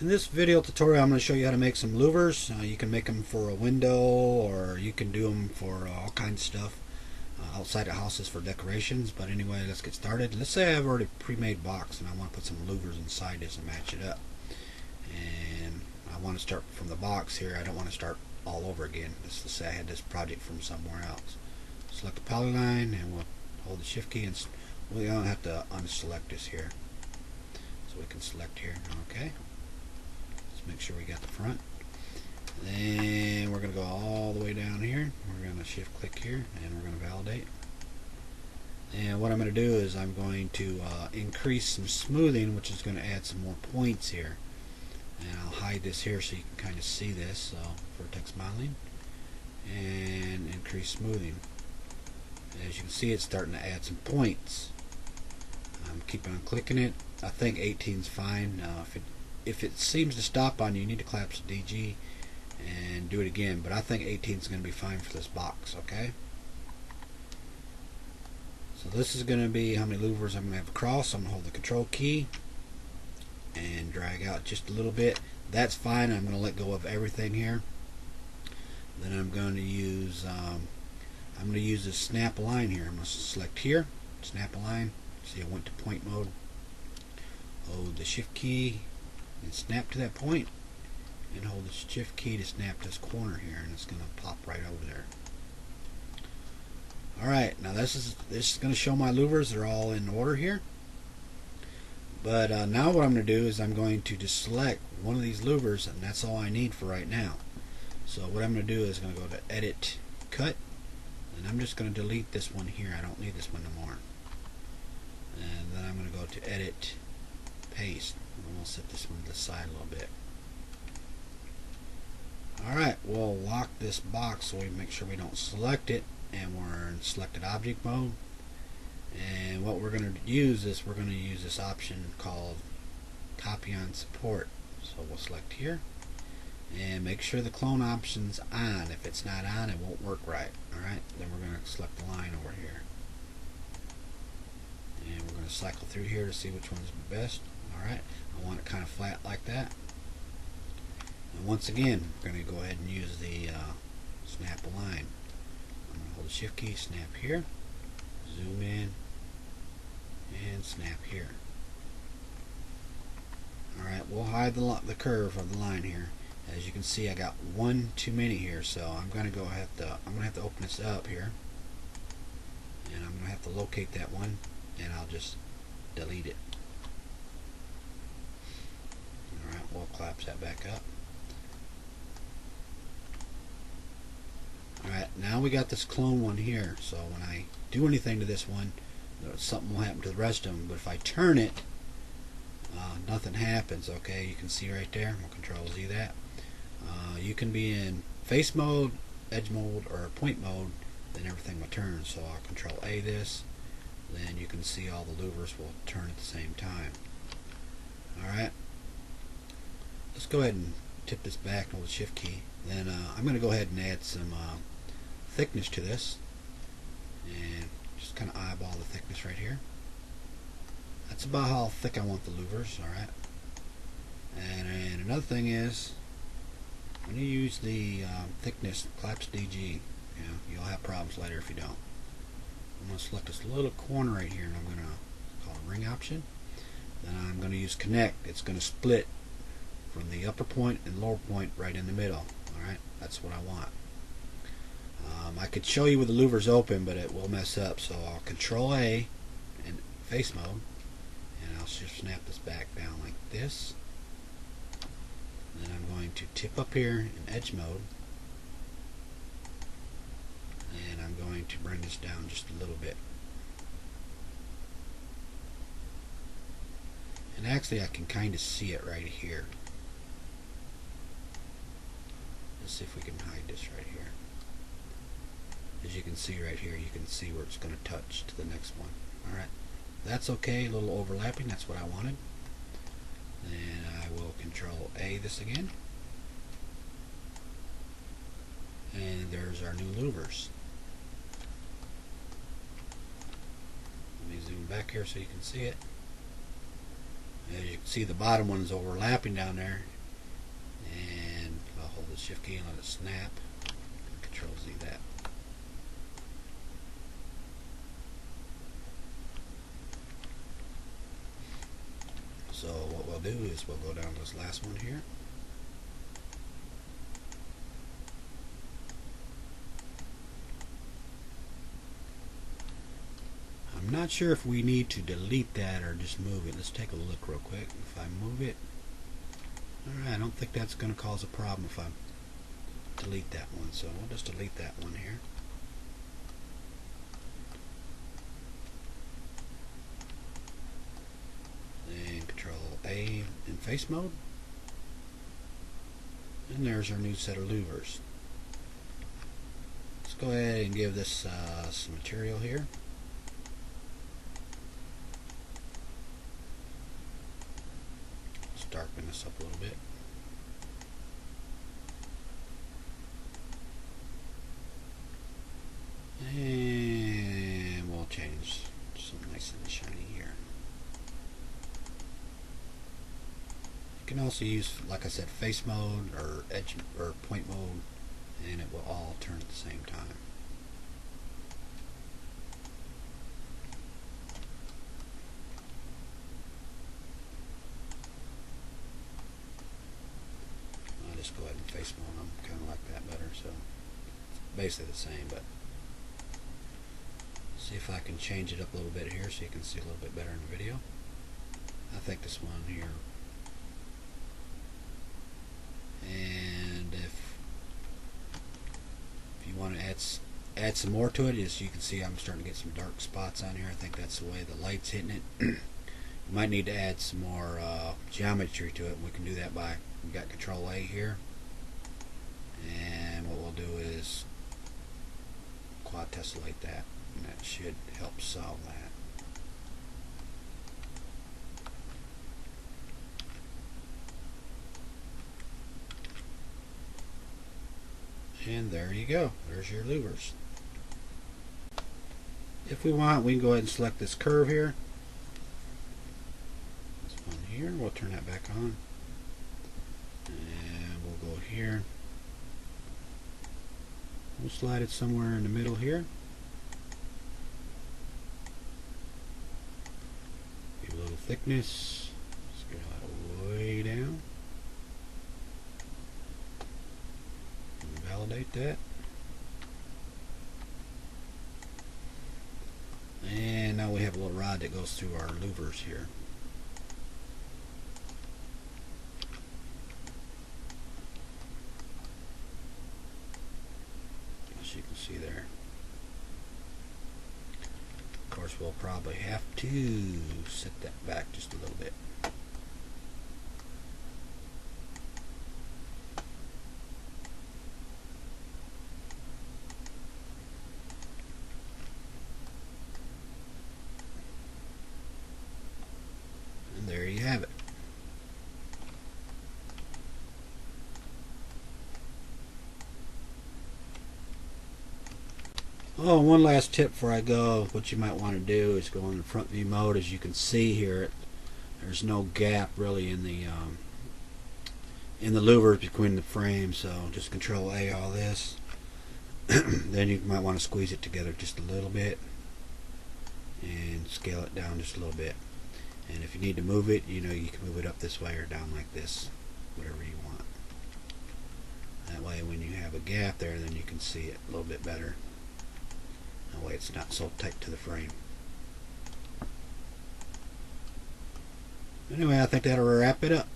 In this video tutorial I'm going to show you how to make some louvers. You can make them for a window, or you can do them for all kinds of stuff outside of houses for decorations. But anyway, let's get started. Let's say I have already pre-made box and I want to put some louvers inside this and match it up. And I want to start from the box here. I don't want to start all over again. Let's say I had this project from somewhere else. Select the polyline and we'll hold the shift key, and we don't have to unselect this here. So we can select here. Okay. Make sure we got the front. Then we're going to go all the way down here. We're going to shift click here and we're going to validate. And what I'm going to do is I'm going to increase some smoothing, which is going to add some more points here. And I'll hide this here so you can kind of see this. So vertex modeling and increase smoothing. As you can see, it's starting to add some points. Keep on clicking it. I think 18 is fine. If it seems to stop on you, you need to collapse the DG and do it again. But I think 18 is going to be fine for this box. Okay. So this is going to be how many louvers I'm going to have across. I'm going to hold the control key and drag out just a little bit. That's fine. I'm going to let go of everything here. Then I'm going to use this snap align here. I'm going to select here, snap align. See, I went to point mode. Hold the shift key and snap to that point, and hold the shift key to snap this corner here, and it's going to pop right over there. Alright, now this is going to show my louvers. They're all in order here. But now what I'm going to do is I'm going to just select one of these louvers, and that's all I need for right now. So what I'm going to do is going to go to edit, cut, and I'm just going to delete this one here. I don't need this one no more. And then I'm going to go to edit, paste. We'll set this one to the side a little bit. Alright, we'll lock this box so we make sure we don't select it, and we're in selected object mode. And what we're going to use is we're going to use this option called copy on support. So we'll select here and make sure the clone option's on. If it's not on, it won't work right. Alright, then we're going to select the line over here. And we're going to cycle through here to see which one's best. Alright, I want it kind of flat like that. And once again, we're going to go ahead and use the snap align. I'm going to hold the shift key, snap here, zoom in, and snap here. Alright, we'll hide the curve of the line here. As you can see, I got one too many here, so I'm going to have to open this up here, and I'm going to have to locate that one, and I'll just delete it. Alright, we'll collapse that back up. Alright, now we got this clone one here, so when I do anything to this one, something will happen to the rest of them. But if I turn it, nothing happens. Okay, you can see right there. We'll control Z that. You can be in face mode, edge mode, or point mode, then everything will turn. So I'll control A this, then you can see all the louvers will turn at the same time. Alright, let's go ahead and tip this back and hold the shift key. Then I'm going to go ahead and add some thickness to this, and just kind of eyeball the thickness right here. That's about how thick I want the louvers. Alright, and another thing is, when you use the thickness collapse DG, you'll have problems later if you don't. I'm going to select this little corner right here, and I'm going to call it ring option. Then I'm going to use connect. It's going to split from the upper point and lower point right in the middle. Alright, that's what I want. I could show you with the louvers open, but it will mess up, so I'll control A in face mode, and I'll just snap this back down like this. Then I'm going to tip up here in edge mode, and I'm going to bring this down just a little bit. And actually I can kind of see it right here. Let's see if we can hide this right here. As you can see right here, you can see where it's going to touch to the next one. Alright, that's okay, a little overlapping, that's what I wanted. Then I will control A this again. And there's our new louvers. Let me zoom back here so you can see it. As you can see, the bottom one is overlapping down there, and I'll hold the shift key and let it snap. Control Z that. So what we'll do is we'll go down to this last one here. I'm not sure if we need to delete that or just move it. Let's take a look real quick. If I move it, alright, I don't think that's going to cause a problem if I delete that one. So we'll just delete that one here. Then Control A in face mode. And there's our new set of louvers. Let's go ahead and give this some material here. Let's darken this up a little bit. And we'll change something nice and shiny here. You can also use, like I said, face mode or edge or point mode, and it will all turn at the same time. I'll just go ahead and face mode. I'm kind of like that better, so it's basically the same, but see if I can change it up a little bit here so you can see a little bit better in the video. I think this one here. And if you want to add some more to it, as you can see, I'm starting to get some dark spots on here. I think that's the way the light's hitting it. You might need to add some more geometry to it. We can do that by, we got Control A here, and what we'll do is quad tessellate that, and that should help solve that. And there you go. There's your louvers. If we want, we can go ahead and select this curve here. This one here. We'll turn that back on. And we'll go here. We'll slide it somewhere in the middle here. Give it a little thickness. Scale that way down. Validate that. And now we have a little rod that goes through our louvers here. As you can see there. Of course, we'll probably have to set that back just a little bit. There you have it. Oh, one last tip before I go. What you might want to do is go in the front view mode. As you can see here, there's no gap really in the louvers between the frames. So just Control A all this. Then you might want to squeeze it together just a little bit and scale it down just a little bit. And if you need to move it, you know, you can move it up this way or down like this, whatever you want. That way when you have a gap there, then you can see it a little bit better. That way it's not so tight to the frame. Anyway, I think that'll wrap it up.